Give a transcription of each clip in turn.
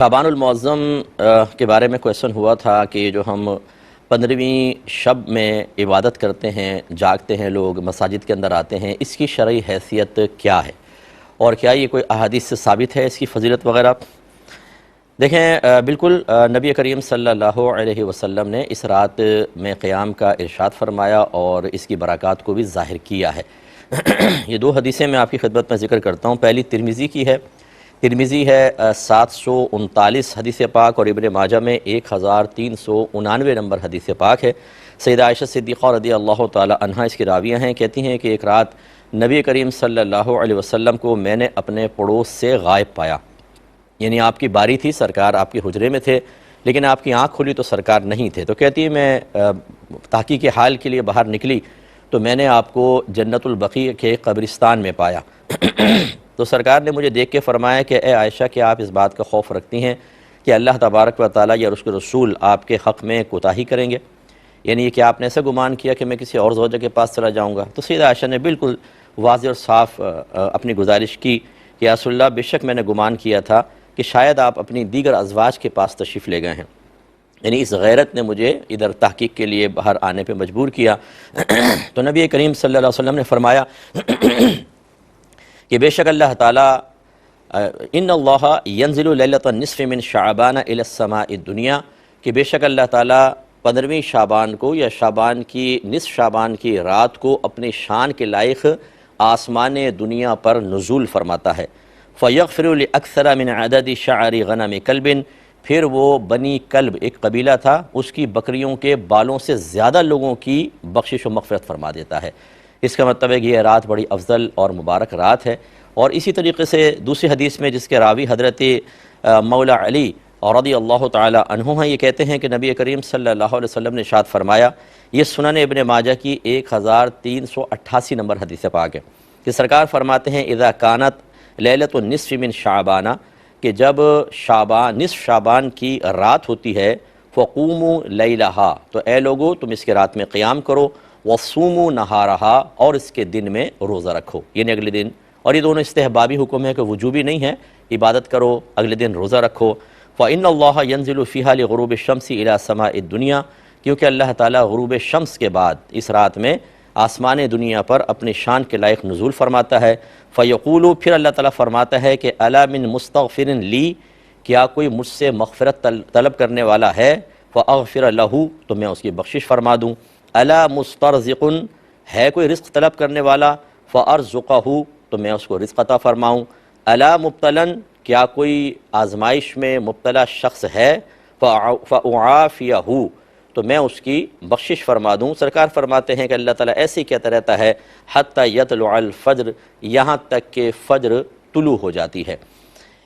شعبان المعظم کے بارے میں کویشچن ہوا تھا کہ جو ہم 15ویں شب میں عبادت کرتے ہیں، جاگتے ہیں، لوگ مساجد کے اندر آتے ہیں، اس کی شرعی حیثیت کیا ہے اور کیا یہ کوئی احادیث سے ثابت ہے اس کی فضیلت وغیرہ؟ دیکھیں، بالکل نبی کریم صلی اللہ علیہ وسلم نے اس رات میں قیام کا ارشاد فرمایا اور اس کی برکات کو بھی ظاہر کیا ہے۔ یہ دو حدیثیں میں آپ کی خدمت میں ذکر کرتا ہوں۔ پہلی ترمذی کی ہے، ترمذی ہے 739 حدیث پاک، اور ابن ماجہ میں 1399 نمبر حدیث پاک ہے۔ سیدہ عائشہ صدیقہ رضی اللہ تعالی عنہا اس کی راویہ ہیں، کہتی ہیں کہ ایک رات نبی کریم صلی اللہ علیہ وسلم کو میں نے اپنے پڑوس سے غائب پایا، یعنی آپ کی باری تھی، سرکار آپ کے حجرے میں تھے، لیکن آپ کی آنکھ کھلی تو سرکار نہیں تھے۔ تو کہتی ہے میں تحقیق حال کے لیے باہر نکلی تو میں نے آپ کو جنت البقیع کے قبرستان میں پایا۔ تو سرکار نے مجھے دیکھ کے فرمایا کہ اے عائشہ، کہ آپ اس بات کا خوف رکھتی ہیں کہ اللہ تبارک و تعالیٰ یا اس کے رسول آپ کے حق میں کوتاہی کریں گے، یعنی یہ کہ آپ نے ایسا گمان کیا کہ میں کسی اور زوجہ کے پاس چلا جاؤں گا؟ تو سیدہ عائشہ نے بالکل واضح اور صاف اپنی گزارش کی کہ یا رسول اللہ، بے شک میں نے گمان کیا تھا کہ شاید آپ اپنی دیگر ازواج کے پاس تشریف لے گئے ہیں، یعنی اس غیرت نے مجھے ادھر تحقیق کے لیے باہر آنے پہ مجبور کیا۔ تو نبی کریم صلی اللہ علیہ وسلم نے فرمایا کہ بے شک اللہ تعالیٰ ان اللہ ینزل لیلۃ النصف من شعبان الی السماء الدنیا، کہ بے شک اللہ تعالیٰ 15ویں شعبان کو یا شعبان کی نصف شعبان کی رات کو اپنی شان کے لائق آسمان دنیا پر نزول فرماتا ہے۔ فَيَغْفِرُ لِأَكْثَرَ مِنْ عَدَدِ شَعَرِ غَنَمِ كَلْبٍ، پھر وہ بنی کلب ایک قبیلہ تھا، اس کی بکریوں کے بالوں سے زیادہ لوگوں کی بخشش و مغفرت فرما دیتا ہے۔ اس کا مطلب ہے کہ یہ رات بڑی افضل اور مبارک رات ہے۔ اور اسی طریقے سے دوسری حدیث میں جس کے راوی حضرت مولا علی رضی اللہ تعالی عنہ ہیں، یہ کہتے ہیں کہ نبی کریم صلی اللہ علیہ وسلم نے ارشاد فرمایا، یہ سنن ابن ماجہ کی 1388 نمبر حدیث پاک ہے، کہ سرکار فرماتے ہیں اذا کانت لیلۃ النصف من شعبان، کہ جب نصف شعبان کی رات ہوتی ہے، فقوموا لیلہا، تو اے لوگو تم اس کے رات میں قیام کرو، وصوموا نہارہا، اور اس کے دن میں روزہ رکھو، یعنی اگلے دن۔ اور یہ دونوں استحبابی حکم ہے کہ وجوبی نہیں ہے، عبادت کرو، اگلے دن روزہ رکھو۔ فَإِنَّ اللَّهَ يَنزِلُ فِيهَا لِغُرُوبِ الشَّمْسِ إِلَى سَمَاءِ الدُّنْيَا، کیونکہ اللہ تعالیٰ غروب شمس کے بعد اس رات میں آسمان دنیا پر اپنی شان کے لائق نزول فرماتا ہے۔ فَيَقُولُ، پھر اللہ تعالیٰ فرماتا ہے کہ أَلَا مِن مُسْتَغْفِرٍ لِي، کیا کوئی مجھ سے مغفرت طلب کرنے والا ہے؟ فَأَغْفِرَ لَهُ، تو میں اس کی بخشش فرما دوں۔ أَلَا مُسْتَرْزِقٌ، ہے کوئی رزق طلب کرنے والا؟ فَأَرْزُقَهُ، تو میں اس کو رزق عطا فرماؤں۔ الا مبتلن، کیا کوئی آزمائش میں مبتلا شخص ہے؟ فاعافیہ، تو میں اس کی بخشش فرما دوں۔ سرکار فرماتے ہیں کہ اللہ تعالیٰ ایسے ہی کہتا رہتا ہے حتی یطلع الفجر، یہاں تک کہ فجر طلوع ہو جاتی ہے۔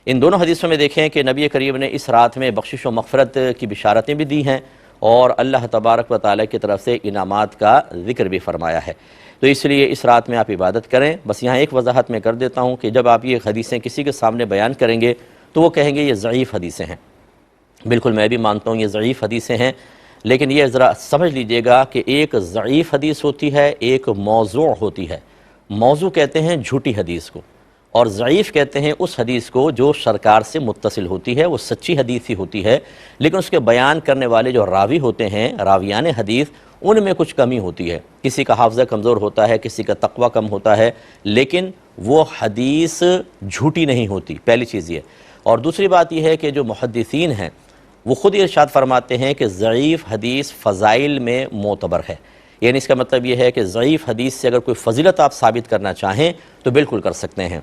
ان دونوں حدیثوں میں دیکھیں کہ نبی کریم نے اس رات میں بخشش و مغفرت کی بشارتیں بھی دی ہیں اور اللہ تبارک و تعالیٰ کی طرف سے انعامات کا ذکر بھی فرمایا ہے۔ تو اس لیے اس رات میں آپ عبادت کریں۔ بس یہاں ایک وضاحت میں کر دیتا ہوں کہ جب آپ یہ حدیثیں کسی کے سامنے بیان کریں گے تو وہ کہیں گے یہ ضعیف حدیثیں ہیں۔ بالکل میں بھی مانتا ہوں یہ ضعیف حدیثیں ہیں، لیکن یہ ذرا سمجھ لیجئے گا کہ ایک ضعیف حدیث ہوتی ہے، ایک موضوع ہوتی ہے۔ موضوع کہتے ہیں جھوٹی حدیث کو، اور ضعیف کہتے ہیں اس حدیث کو جو سرکار سے متصل ہوتی ہے، وہ سچی حدیث ہی ہوتی ہے، لیکن اس کے بیان کرنے والے جو راوی ہوتے ہیں، راویان حدیث، ان میں کچھ کمی ہوتی ہے۔ کسی کا حافظہ کمزور ہوتا ہے، کسی کا تقوی کم ہوتا ہے، لیکن وہ حدیث جھوٹی نہیں ہوتی، پہلی چیز یہ۔ اور دوسری بات یہ ہے کہ جو محدثین ہیں وہ خود ارشاد فرماتے ہیں کہ ضعیف حدیث فضائل میں معتبر ہے، یعنی اس کا مطلب یہ ہے کہ ضعیف حدیث سے اگر کوئی فضیلت آپ ثابت کرنا چاہیں تو بالکل کر سکتے ہیں۔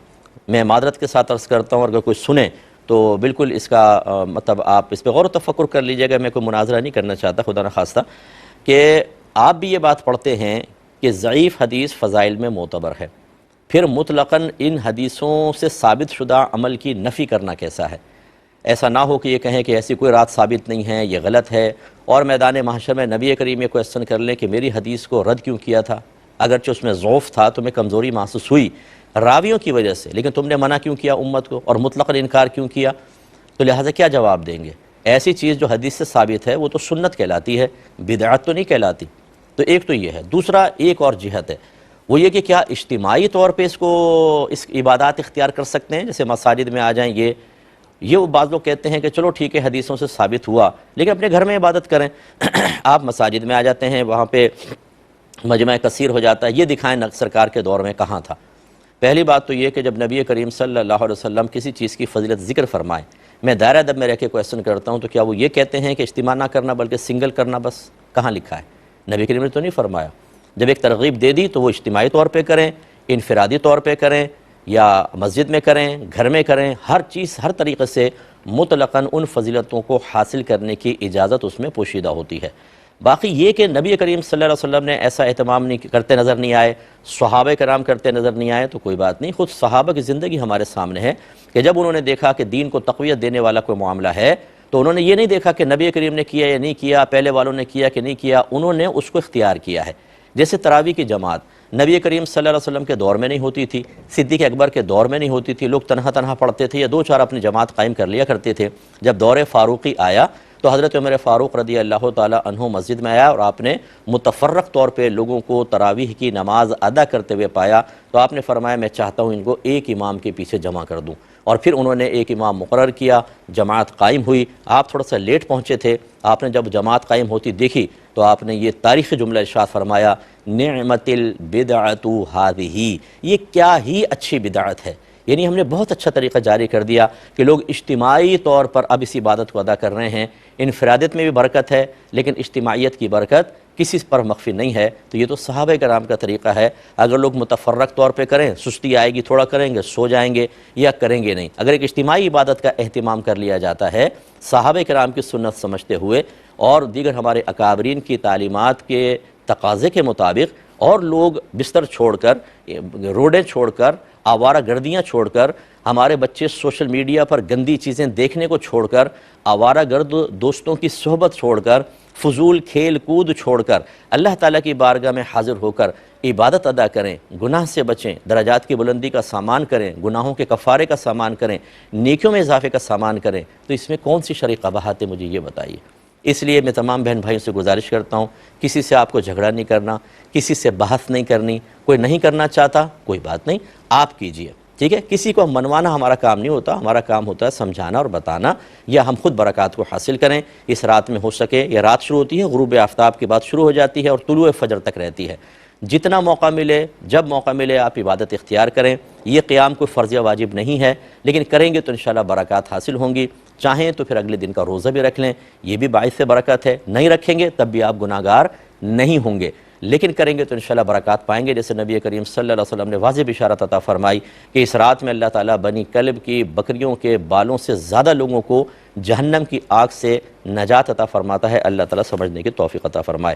میں معذرت کے ساتھ عرض کرتا ہوں، اگر کوئی سنیں تو بالکل اس کا مطلب آپ اس پہ غور و تفکر کر لیجئے گا۔ میں کوئی مناظرہ نہیں کرنا چاہتا، خدا نخواستہ، کہ آپ بھی یہ بات پڑھتے ہیں کہ ضعیف حدیث فضائل میں معتبر ہے، پھر مطلقاً ان حدیثوں سے ثابت شدہ عمل کی نفی کرنا کیسا ہے؟ ایسا نہ ہو کہ یہ کہیں کہ ایسی کوئی رات ثابت نہیں ہے، یہ غلط ہے، اور میدان محشر میں نبی کریم یہ کویسچن کر لیں کہ میری حدیث کو رد کیوں کیا تھا؟ اگرچہ اس میں ضعف تھا، تمہیں کمزوری محسوس ہوئی راویوں کی وجہ سے، لیکن تم نے منع کیوں کیا امت کو اور مطلقاً انکار کیوں کیا؟ تو لہٰذا کیا جواب دیں گے؟ ایسی چیز جو حدیث سے ثابت ہے وہ تو سنت کہلاتی ہے، بدعت تو نہیں کہلاتی۔ تو ایک تو یہ ہے۔ دوسرا ایک اور جہت ہے، وہ یہ کہ کیا اجتماعی طور پہ اس عبادات اختیار کر سکتے ہیں؟ جیسے مساجد میں آ جائیں یہ یہ وہ بعض لوگ کہتے ہیں کہ چلو ٹھیک ہے حدیثوں سے ثابت ہوا لیکن اپنے گھر میں عبادت کریں آپ مساجد میں آ جاتے ہیں وہاں پہ مجمع کثیر ہو جاتا ہے، یہ دکھائیں سرکار کے دور میں کہاں تھا۔ پہلی بات تو یہ کہ جب نبی کریم صلی اللہ علیہ وسلم کسی چیز کی فضیلت ذکر فرمائیں، میں دائرہ ادب میں رہ کے کویسچن کرتا ہوں تو کیا وہ یہ کہتے ہیں کہ اجتماع نہ کرنا بلکہ سنگل کرنا؟ بس کہاں لکھا ہے؟ نبی کریم نے تو نہیں فرمایا۔ جب ایک ترغیب دے دی تو وہ اجتماعی طور پہ کریں، انفرادی طور پہ کریں، یا مسجد میں کریں، گھر میں کریں، ہر چیز ہر طریقے سے مطلقاً ان فضیلتوں کو حاصل کرنے کی اجازت اس میں پوشیدہ ہوتی ہے۔ باقی یہ کہ نبی کریم صلی اللہ علیہ وسلم نے ایسا اہتمام نہیں کرتے نظر نہیں آئے، صحابہ کرام کرتے نظر نہیں آئے، تو کوئی بات نہیں۔ خود صحابہ کی زندگی ہمارے سامنے ہے کہ جب انہوں نے دیکھا کہ دین کو تقویت دینے والا کوئی معاملہ ہے تو انہوں نے یہ نہیں دیکھا کہ نبی کریم نے کیا یا نہیں کیا، پہلے والوں نے کیا کہ نہیں کیا، انہوں نے اس کو اختیار کیا ہے۔ جیسے تراویح کی جماعت نبی کریم صلی اللہ علیہ وسلم کے دور میں نہیں ہوتی تھی، صدیق اکبر کے دور میں نہیں ہوتی تھی، لوگ تنہا تنہا پڑھتے تھے یا دو چار اپنی جماعت قائم کر لیا کرتے تھے۔ جب دور فاروقی آیا تو حضرت عمر فاروق رضی اللہ تعالی عنہ مسجد میں آیا اور آپ نے متفرق طور پہ لوگوں کو تراویح کی نماز ادا کرتے ہوئے پایا تو آپ نے فرمایا میں چاہتا ہوں ان کو ایک امام کے پیچھے جمع کر دوں، اور پھر انہوں نے ایک امام مقرر کیا، جماعت قائم ہوئی۔ آپ تھوڑا سا لیٹ پہنچے تھے، آپ نے جب جماعت قائم ہوتی دیکھی تو آپ نے یہ تاریخی جملہ ارشاد فرمایا، نعمت البدعۃ ہذہ، یہ کیا ہی اچھی بدعت ہے۔ یعنی ہم نے بہت اچھا طریقہ جاری کر دیا کہ لوگ اجتماعی طور پر اب اس عبادت کو ادا کر رہے ہیں۔ انفرادیت میں بھی برکت ہے لیکن اجتماعیت کی برکت کسی پر مخفی نہیں ہے۔ تو یہ تو صحابہ کرام کا طریقہ ہے۔ اگر لوگ متفرق طور پہ کریں، سستی آئے گی، تھوڑا کریں گے سو جائیں گے یا کریں گے نہیں۔ اگر ایک اجتماعی عبادت کا اہتمام کر لیا جاتا ہے صحابہ کرام کی سنت سمجھتے ہوئے اور دیگر ہمارے اکابرین کی تعلیمات کے تقاضے کے مطابق، اور لوگ بستر چھوڑ کر، روڈیں چھوڑ کر، آوارہ گردیاں چھوڑ کر، ہمارے بچے سوشل میڈیا پر گندی چیزیں دیکھنے کو چھوڑ کر، آوارہ گرد دوستوں کی صحبت چھوڑ کر، فضول کھیل کود چھوڑ کر اللہ تعالیٰ کی بارگاہ میں حاضر ہو کر عبادت ادا کریں، گناہ سے بچیں، درجات کی بلندی کا سامان کریں، گناہوں کے کفارے کا سامان کریں، نیکیوں میں اضافے کا سامان کریں، تو اس میں کون سی شرعی قباحت ہے؟ مجھے یہ بتائیے۔ اس لیے میں تمام بہن بھائیوں سے گزارش کرتا ہوں، کسی سے آپ کو جھگڑا نہیں کرنا، کسی سے بحث نہیں کرنی، کوئی نہیں کرنا چاہتا کوئی بات نہیں، آپ کیجئے، ٹھیک ہے؟ کسی کو منوانا ہمارا کام نہیں ہوتا، ہمارا کام ہوتا ہے سمجھانا اور بتانا، یا ہم خود برکات کو حاصل کریں۔ اس رات میں ہو سکے، یہ رات شروع ہوتی ہے غروب آفتاب کے بعد شروع ہو جاتی ہے اور طلوع فجر تک رہتی ہے، جتنا موقع ملے، جب موقع ملے آپ عبادت اختیار کریں۔ یہ قیام کوئی فرض یا واجب نہیں ہے لیکن کریں گے تو انشاءاللہ برکات حاصل ہوں گی۔ چاہیں تو پھر اگلے دن کا روزہ بھی رکھ لیں، یہ بھی باعث برکت ہے، نہیں رکھیں گے تب بھی آپ گناہگار نہیں ہوں گے، لیکن کریں گے تو انشاءاللہ برکات پائیں گے۔ جیسے نبی کریم صلی اللہ علیہ وسلم نے واضح بشارت عطا فرمائی کہ اس رات میں اللہ تعالیٰ بنی کلب کی بکریوں کے بالوں سے زیادہ لوگوں کو جہنم کی آگ سے نجات عطا فرماتا ہے۔ اللہ تعالیٰ سمجھنے کی توفیق عطا فرمائے۔